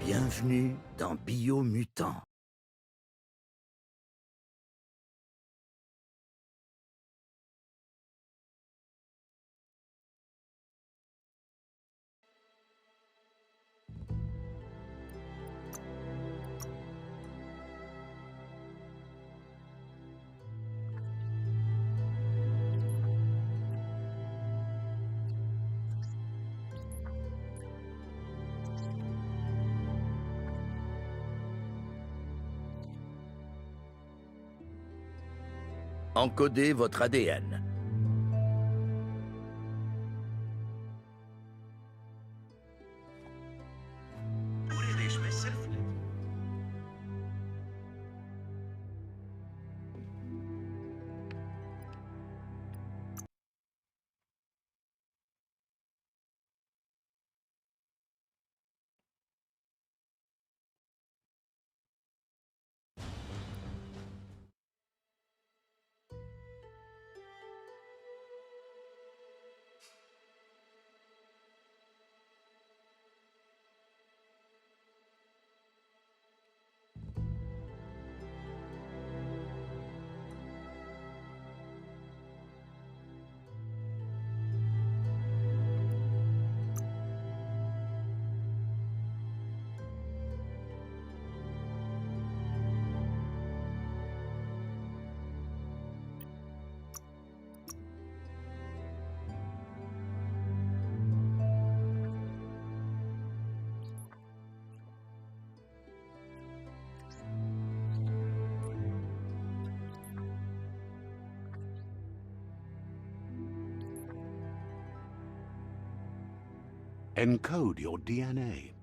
Bienvenue dans Biomutant. Encodez votre ADN. Encode your DNA.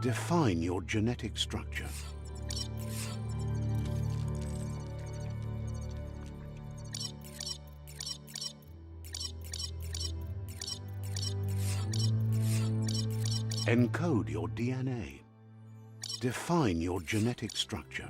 Define your genetic structure. Encode your DNA. Define your genetic structure.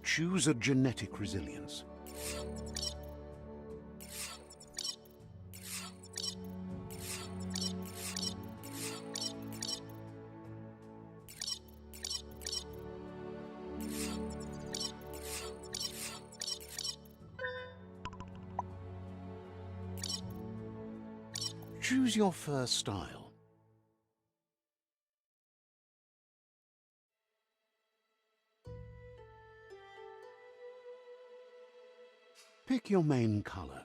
Choose a genetic resilience. Choose your fur style. Pick your main color.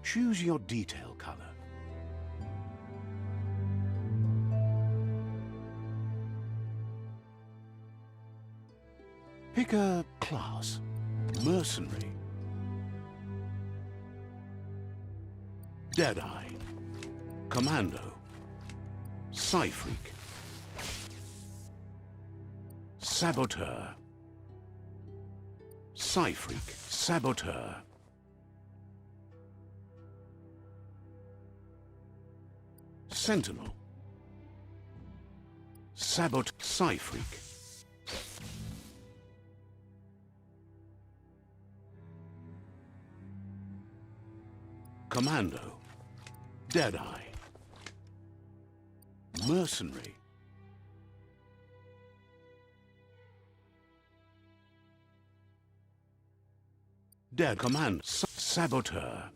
Choose your detail color. Pick a class. Mercenary. Deadeye. Commando. Psyphreak. Saboteur. Psyphreak. Saboteur. Sentinel. Psyphreak. Commando. Deadeye. Mercenary. Command. Saboteur.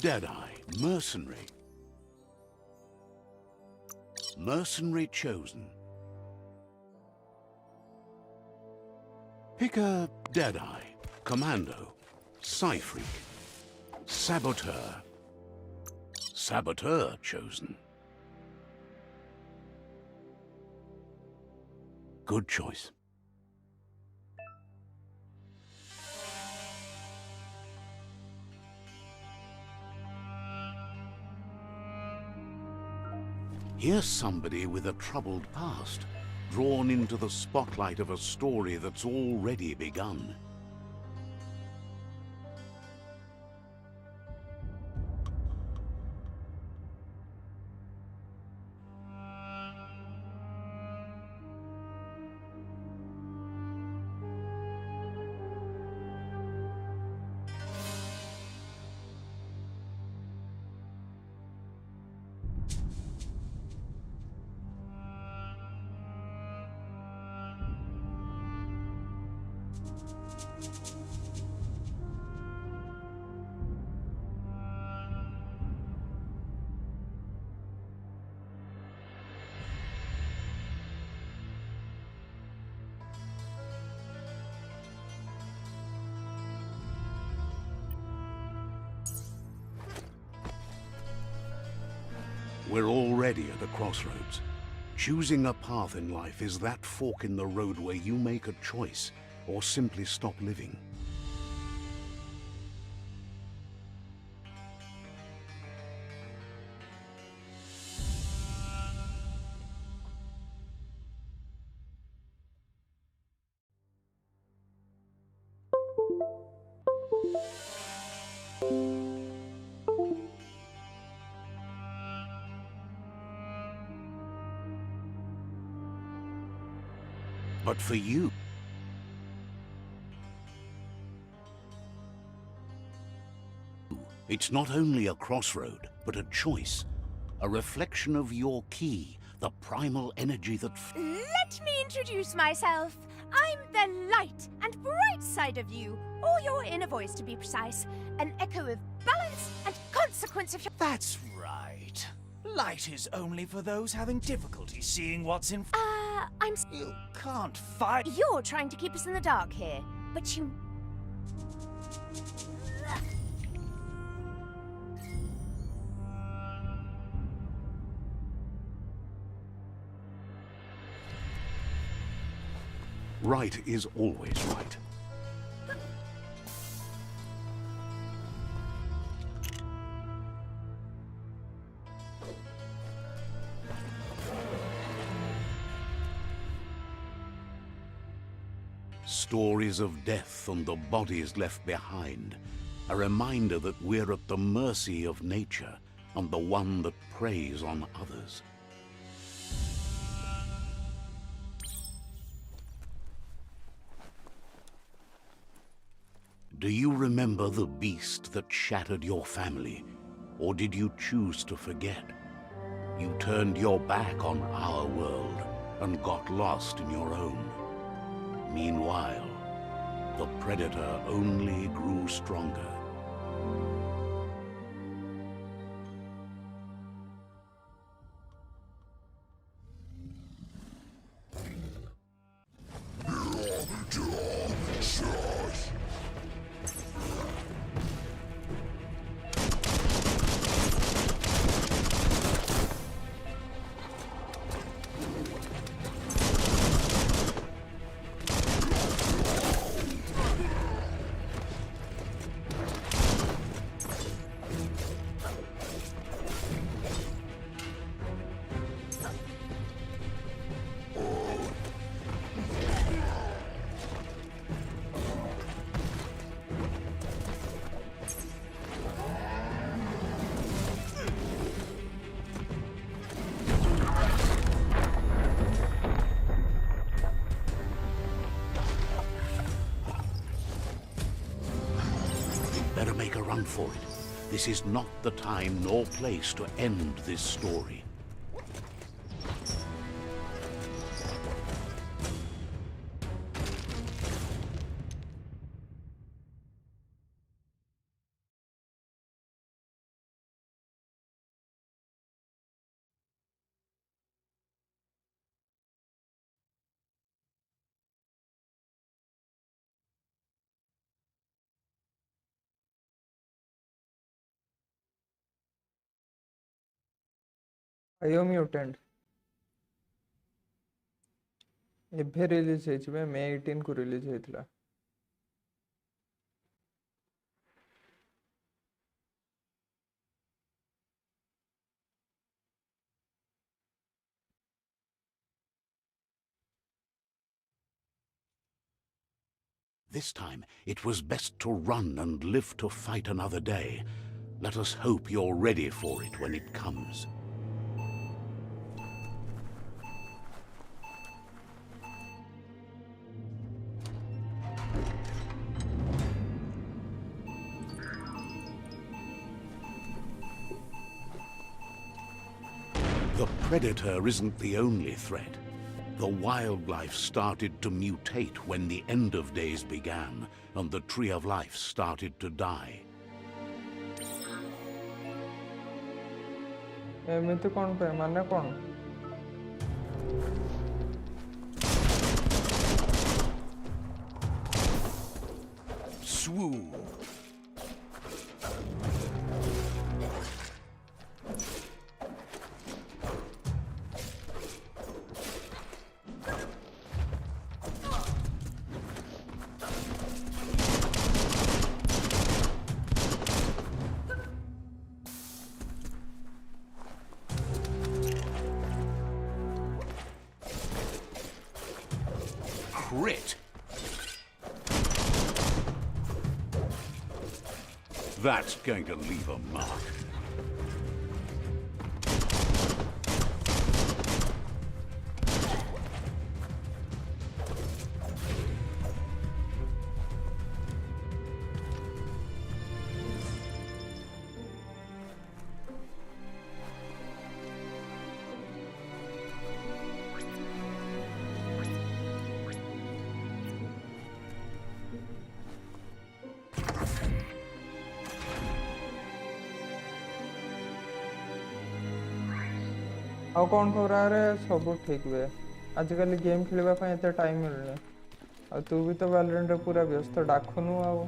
Deadeye. Mercenary. Mercenary chosen. Pick a Deadeye. Commando. Psyphreak. Saboteur. Saboteur chosen. Good choice. Here's somebody with a troubled past, drawn into the spotlight of a story that's already begun. We're already at a crossroads. Choosing a path in life is that fork in the road where you make a choice or simply stop living. But for you, it's not only a crossroad, but a choice. A reflection of your key, the primal energy that... Let me introduce myself. I'm the light and bright side of you, or your inner voice to be precise. An echo of balance and consequence of... That's right. Light is only for those having difficulty seeing what's in... You can't fight... You're trying to keep us in the dark here, but you... Right is always right. Stories of death and the bodies left behind. A reminder that we're at the mercy of nature and the one that preys on others. Do you remember the beast that shattered your family, or did you choose to forget? You turned your back on our world and got lost in your own. Meanwhile, the Predator only grew stronger. Better make a run for it. This is not the time nor place to end this story. Biomutant ଏବେ release ହେଇଛି ବେ ମେ 18 କୁ release ହେଇଥିଲା। This time, it was best to run and live to fight another day. Let us hope you're ready for it when it comes. The Predator isn't the only threat. The wildlife started to mutate when the end of days began, and the Tree of Life started to die. ଏମିତି କଣ ପାଇଁ ମାନେ କଣ? Swoon. Crit. That's going to leave a mark. ଆଉ କଣ ଖବର ସବୁ ଠିକ ବେ ଆଜିକାଲି ଗେମ୍ ଖେଳିବା ପାଇଁ ଏତେ ଟାଇମ ମିଳୁନି ଆଉ ତୁ ବି ତ ଭ୍ୟାଲୋରେଣ୍ଟ ରେ ପୁରା ବ୍ୟସ୍ତ ଡାକୁନୁ ଆଉ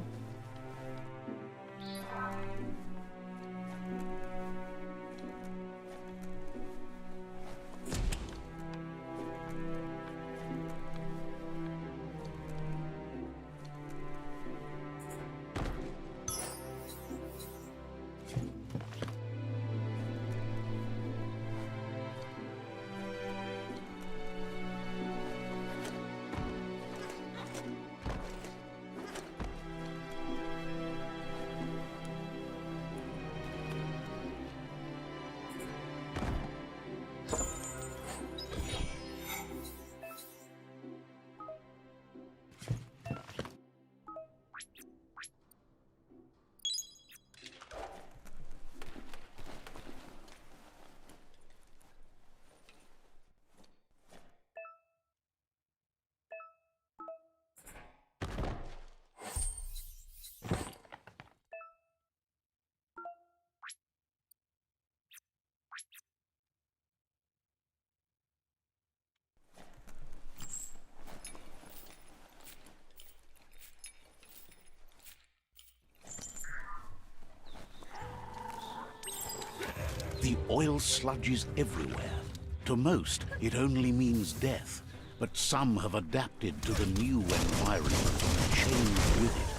Oil sludges everywhere. To most, it only means death. But some have adapted to the new environment and changed with it.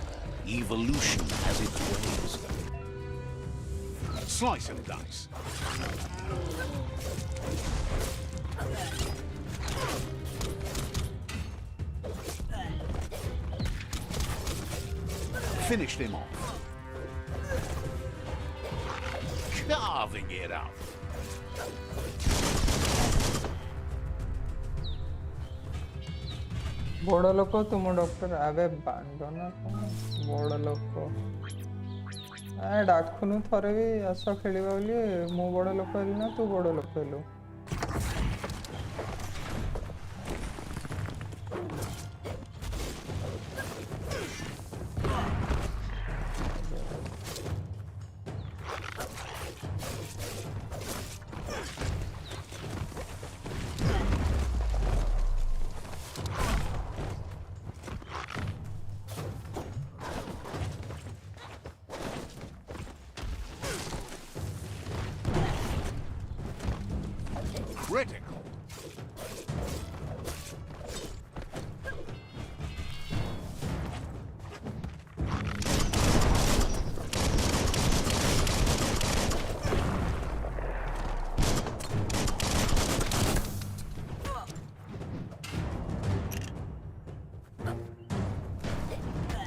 Evolution has its ways. Slice and dice. Finished him off. Carving it up. ବଡ଼ ଲୋକ ତୁମ doctor ଆବେ ବାଣ୍ଡ ନା କଣ ବଡ଼ ଲୋକ ଡାକୁନୁ ଥରେ ବି ଆସ ଖେଳିବା ବୋଲି ମୁଁ ବଡ଼ ଲୋକ ହେଲି ନା ତୁ ବଡ଼ ଲୋକ ହେଲୁ Critical.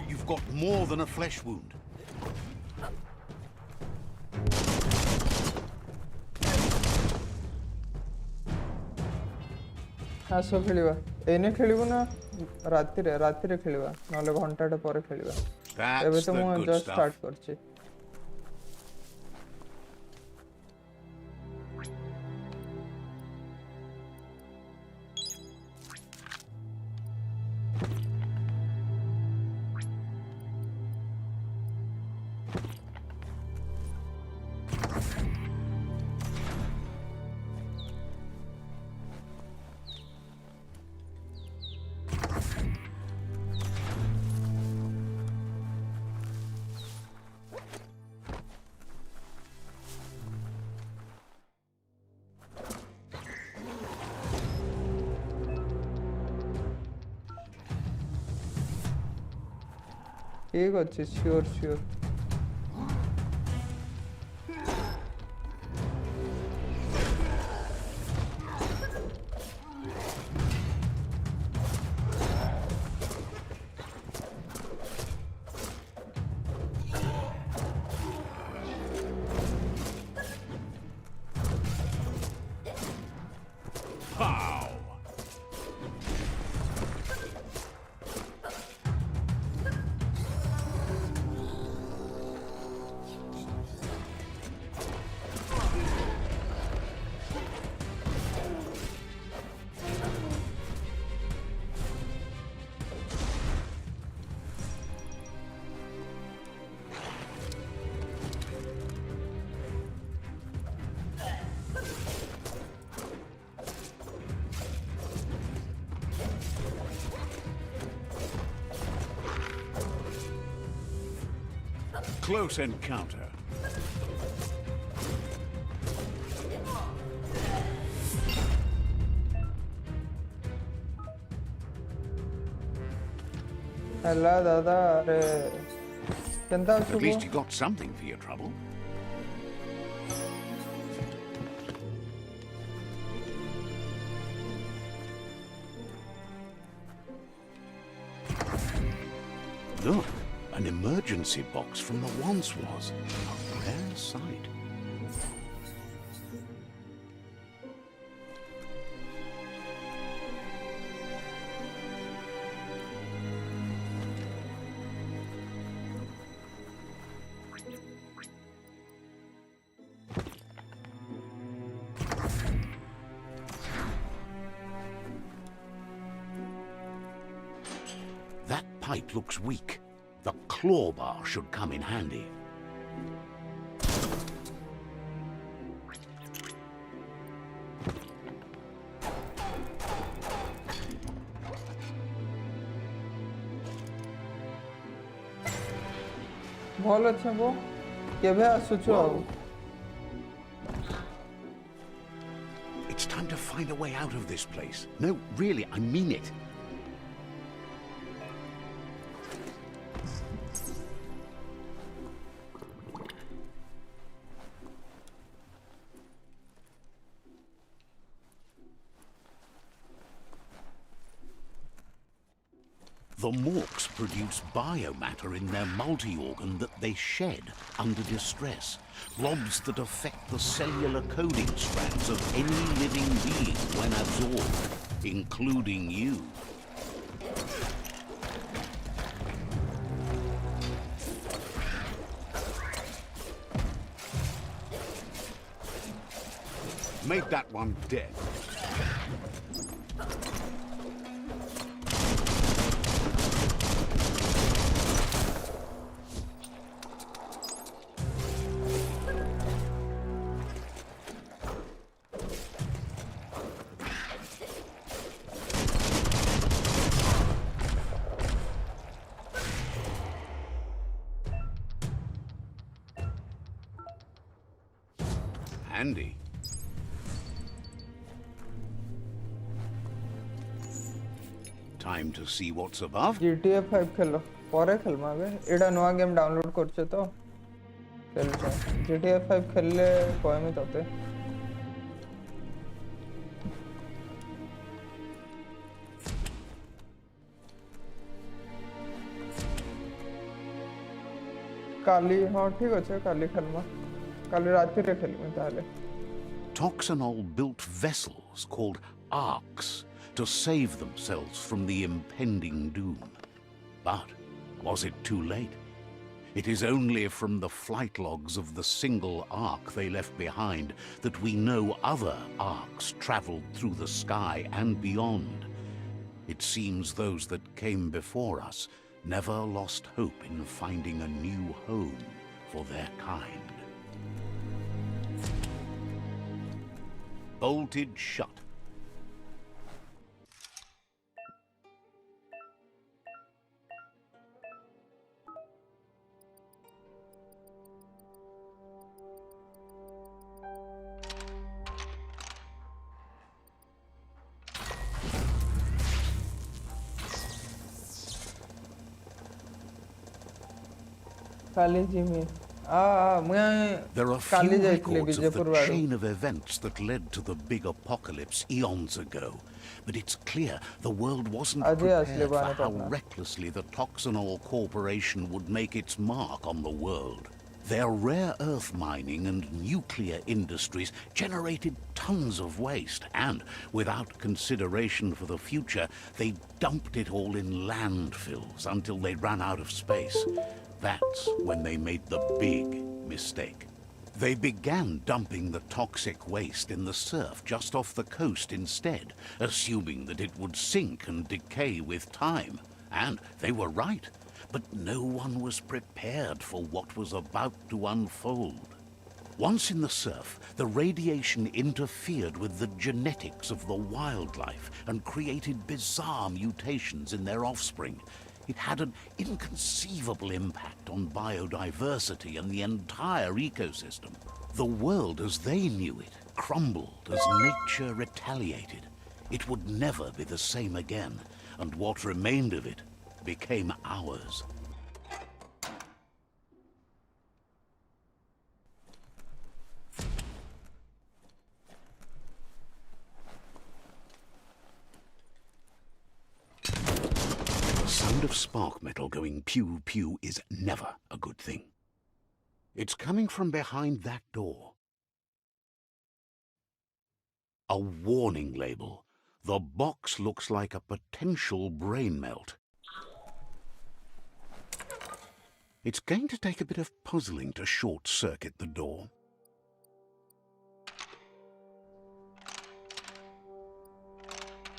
You've got more than a flesh wound. ଆସ ଖେଳିବା ଏନେ ଖେଳିବୁ ନା ରାତିରେ ଖେଳିବା ନହେଲେ ଘଣ୍ଟାଟେ ପରେ ଖେଳିବା ଏବେ ତ ମୁଁ ଜଷ୍ଟ ଷ୍ଟାର୍ଟ କରିଛି ठीक अच्छे sure sure Close encounter. Hello, Dada. At least you got something for your trouble. Look. An emergency box from the once was. A rare sight. That pipe looks weak. The claw bar should come in handy. ଭଲ ଅଛି ବୋ କେବେ ଆସୁଛୁ ଆଉ find a way out of this place. No, really, I mean it. The Morks produce biomatter in their multi-organ that they shed under distress. Blobs that affect the cellular coding strands of any living being when absorbed, including you. Make that one dead. Handy. Time to see what's above. GTA 5 खेलो परे खेलमा बे एडा नवा game download करछे तो खेलछे GTA 5 खेलले कहमी तते काली हां ठीक আছে काली खेलमा काली रात रे खेलमे ताले Toxanol built vessels called arks to save themselves from the impending doom. But was it too late? It is only from the flight logs of the single ark they left behind that we know other arks traveled through the sky and beyond. It seems those that came before us never lost hope in finding a new home for their kind. Bolted shut. Kali ji में There are few records of the chain of events that led to the big apocalypse eons ago, but it's clear the world wasn't prepared for how recklessly the Toxanol Corporation would make its mark on the world. Their rare earth mining and nuclear industries generated tons of waste, and without consideration for the future, they dumped it all in landfills until they ran out of space. That's when they made the big mistake. They began dumping the toxic waste in the surf just off the coast instead, assuming that it would sink and decay with time. And they were right, but no one was prepared for what was about to unfold. Once in the surf, the radiation interfered with the genetics of the wildlife and created bizarre mutations in their offspring. It had an inconceivable impact on biodiversity and the entire ecosystem. The world as they knew it crumbled as nature retaliated. It would never be the same again, and what remained of it became ours. Of spark metal going pew pew is never a good thing. It's coming from behind that door. A warning label. The box looks like a potential brain melt. It's going to take a bit of puzzling to short-circuit the door.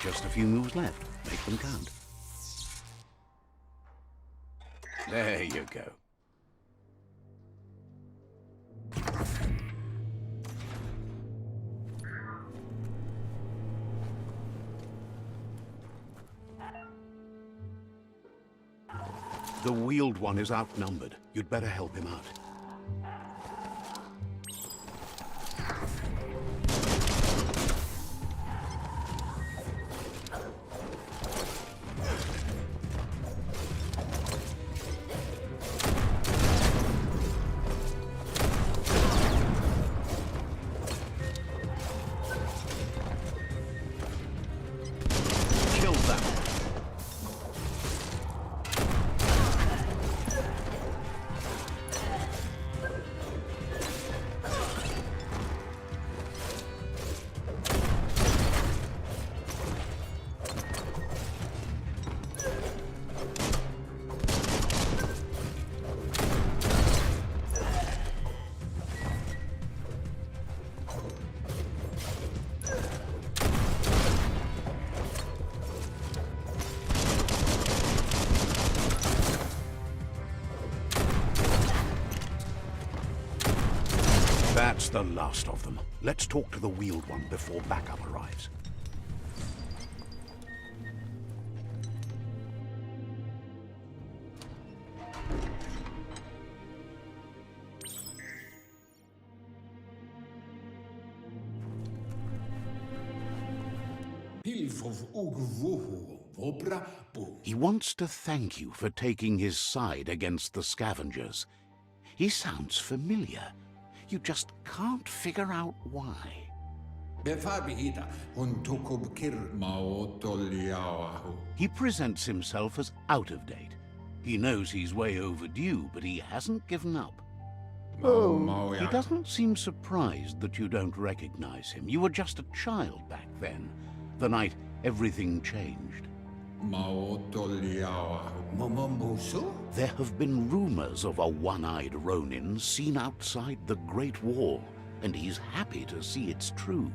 Just a few moves left. Make them count. There you go. The wheeled one is outnumbered. You'd better help him out. That's the last of them. Let's talk to the wheeled one before backup arrives. He wants to thank you for taking his side against the scavengers. He sounds familiar. You just can't figure out why. He presents himself as out of date. He knows he's way overdue, but he hasn't given up. He doesn't seem surprised that you don't recognize him. You were just a child back then, the night everything changed. There have been rumors of a one-eyed Ronin seen outside the Great Wall, and he's happy to see it's true.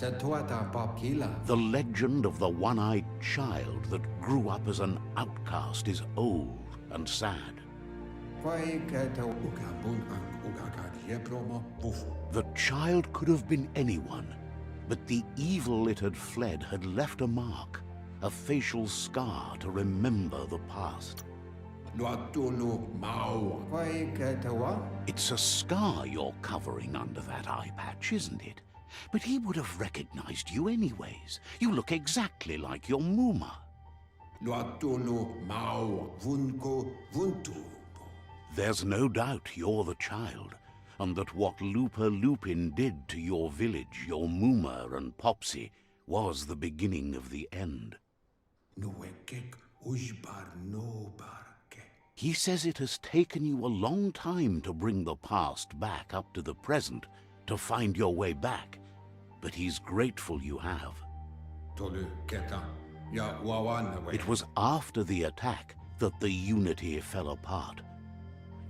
The legend of the one-eyed child that grew up as an outcast is old and sad. The child could have been anyone, but the evil it had fled had left a mark, a facial scar to remember the past. It's a scar you're covering under that eye patch, isn't it? But he would have recognized you anyways. You look exactly like your Muma. There's no doubt you're the child, and that what Lupa Lupin did to your village, your Muma and Popsy, was the beginning of the end. He says it has taken you a long time to bring the past back up to the present, to find your way back, but he's grateful you have. It was after the attack that the unity fell apart.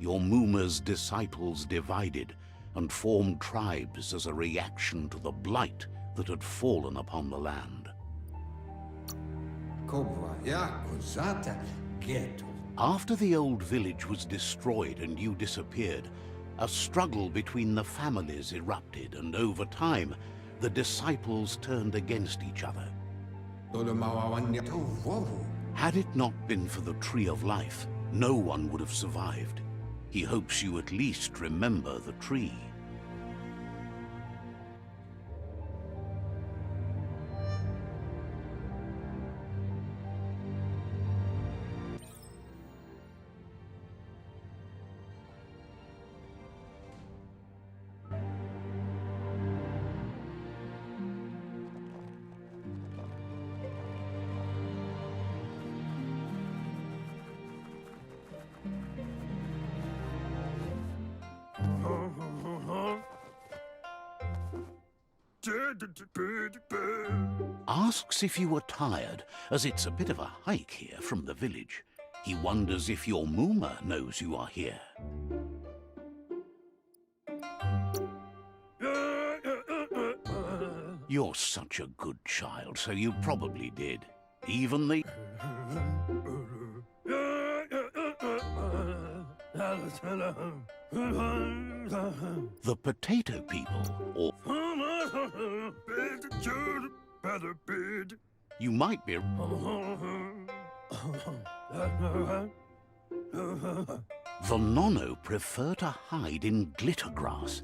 Your Muma's disciples divided and formed tribes as a reaction to the blight that had fallen upon the land. After the old village was destroyed and you disappeared, a struggle between the families erupted, and over time, the disciples turned against each other. Had it not been for the Tree of Life, no one would have survived. He hopes you at least remember the tree. Asks if you were tired, as it's a bit of a hike here from the village. He wonders if your Muma knows you are here. You're such a good child, so you probably did. Even the... The potato people, or... You might be... The Nono prefer to hide in glitter grass.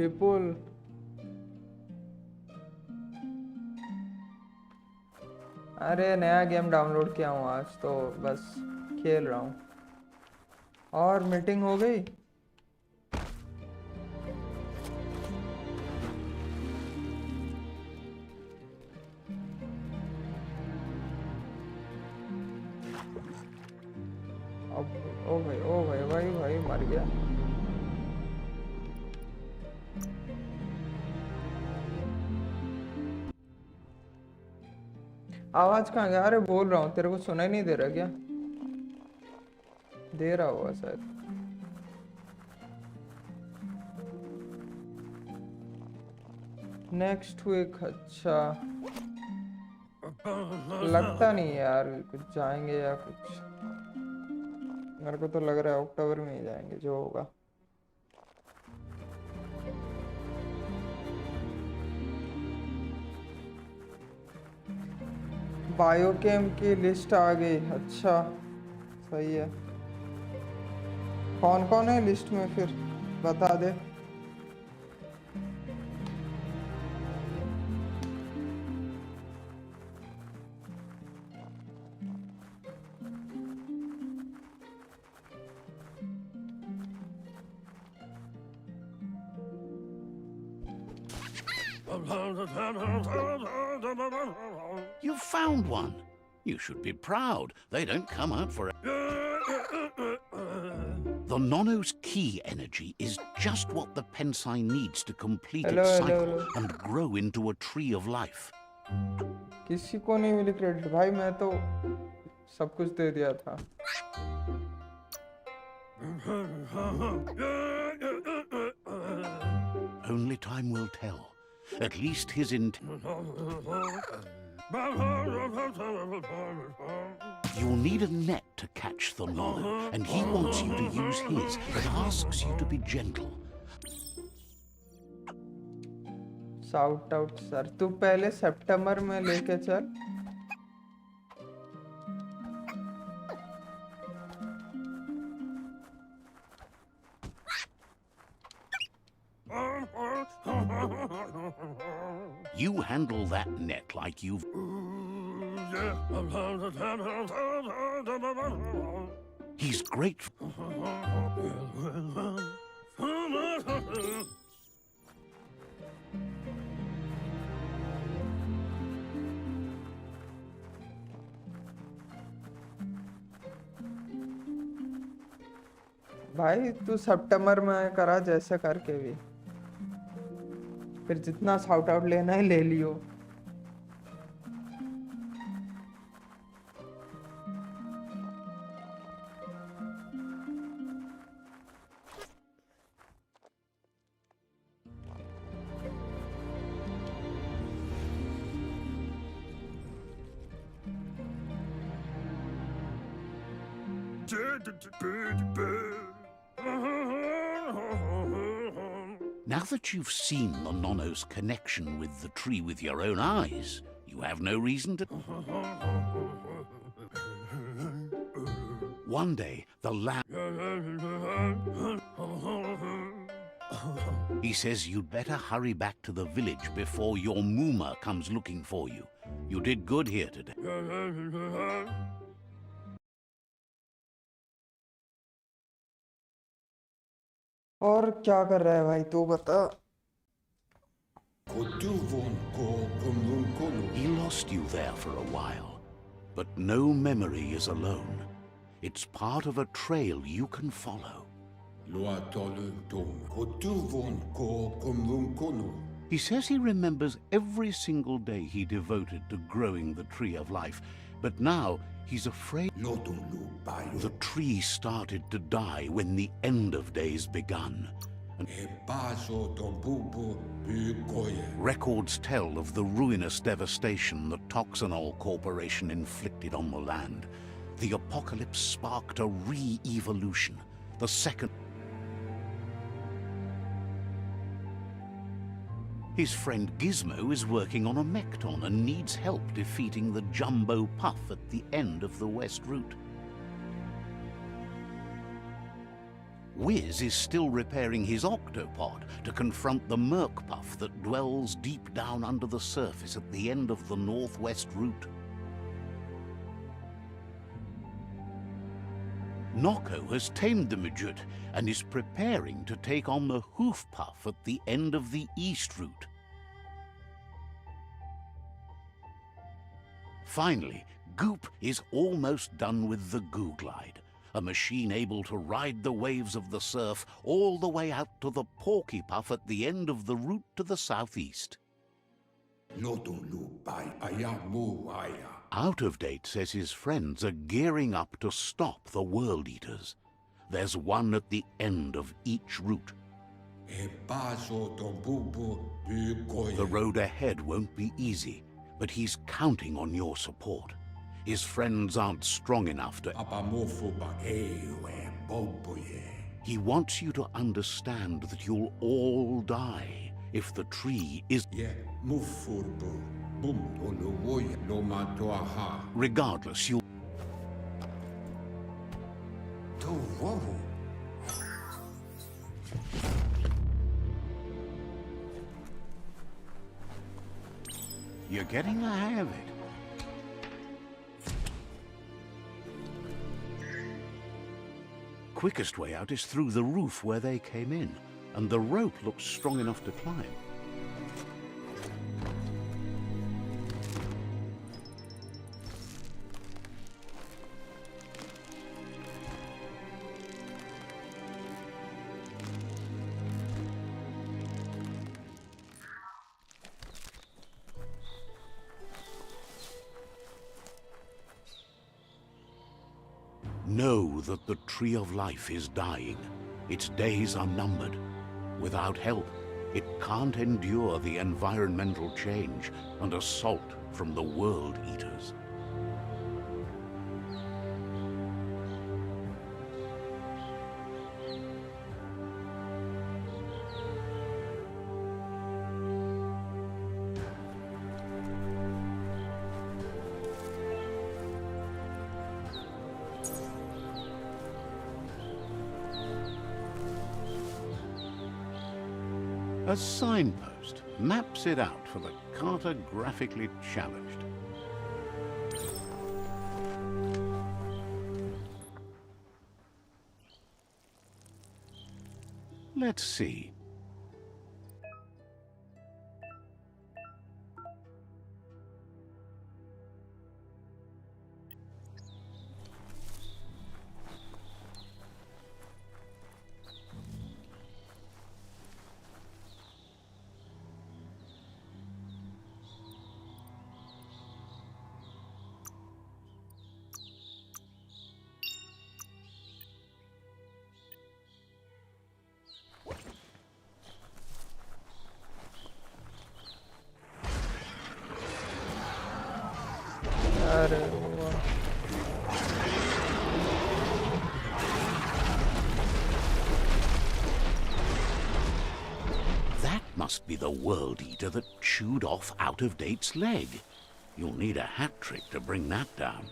विपुल अरे नया game download किया हूँ आज तो बस खेल रहा हूँ। और मीटिंग हो गई? अब ओ भाई मर गया। आवाज कहाँ गया? अरे बोल रहा हूँ, तेरे को सुनाई नहीं दे रहा क्या? दे रहा होगा शायद। Next week? अच्छा, लगता नहीं यार कुछ जाएंगे या कुछ। मेरे को तो लग रहा है अक्टूबर में ही जाएंगे जो होगा। बायोकेम की लिस्ट आ गई। अच्छा सही है। कौन कौन है लिस्ट में फिर बता दे। You found one. You should be proud. They don't come out for... The Nono's key energy is just what the Pensai needs to complete its cycle and grow into a tree of life. किसी को नहीं मिली credit भाई, मैं तो सब कुछ दे दिया था। Only time will tell. At least his You'll need a net to catch the Nono, and he wants you to use his, but asks you to be gentle. Shout out sir, तू पहले सितंबर में लेके चल। You handle that net like you've... He's great. भाई तू सितंबर में करा जैसे करके भी, फिर जितना शाउट आउट लेना है ले लियो। Now that you've seen the Nono's connection with the tree with your own eyes, you have no reason to... One day, the lad... He says you'd better hurry back to the village before your Mooma comes looking for you. You did good here today. और क्या कर रहा है भाई तू बता। He lost you there for a while, but no memory is alone. It's part of a trail you can follow. He says he remembers every single day he devoted to growing the Tree of Life, but now he's afraid the tree started to die when the end of days begun. Records tell of the ruinous devastation the Toxanol Corporation inflicted on the land. The apocalypse sparked a re-evolution. The second... His friend Gizmo is working on a Mekton and needs help defeating the Jumbo Puff at the end of the West Route. Wiz is still repairing his Octopod to confront the Merc Puff that dwells deep down under the surface at the end of the Northwest Route. Nocco has tamed the midget and is preparing to take on the hoof puff at the end of the east route. Finally, Goop is almost done with the Goo Glide, a machine able to ride the waves of the surf all the way out to the Porky Puff at the end of the route to the southeast. Out of Date says his friends are gearing up to stop the World Eaters. There's one at the end of each route. The road ahead won't be easy, but he's counting on your support. His friends aren't strong enough to... He wants you to understand that you'll all die if the tree is... Regardless, you'll... You're getting the hang of it. Quickest way out is through the roof where they came in, and the rope looks strong enough to climb. Know that the Tree of Life is dying. Its days are numbered. Without help, it can't endure the environmental change and assault from the World Eaters. A signpost maps it out for the cartographically challenged. Let's see. That must be the World Eater that chewed off Out of Date's leg. You'll need a hat trick to bring that down.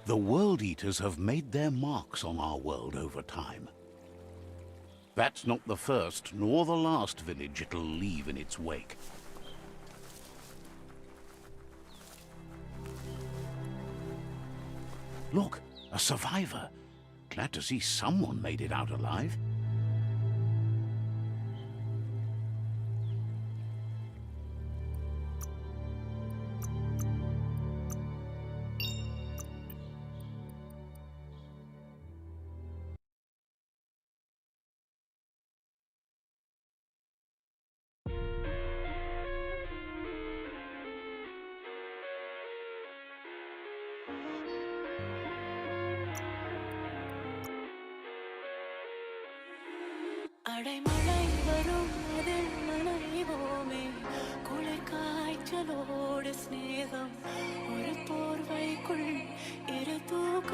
The World Eaters have made their marks on our world over time. That's not the first nor the last village it'll leave in its wake. Look, a survivor. Glad to see someone made it out alive. அடைமழை வரும் அதில் நனைவோமே குளிர் காய்ச்சலோடு சிநேகம் ஒரு போர்வைக்குள் இரு தூக்க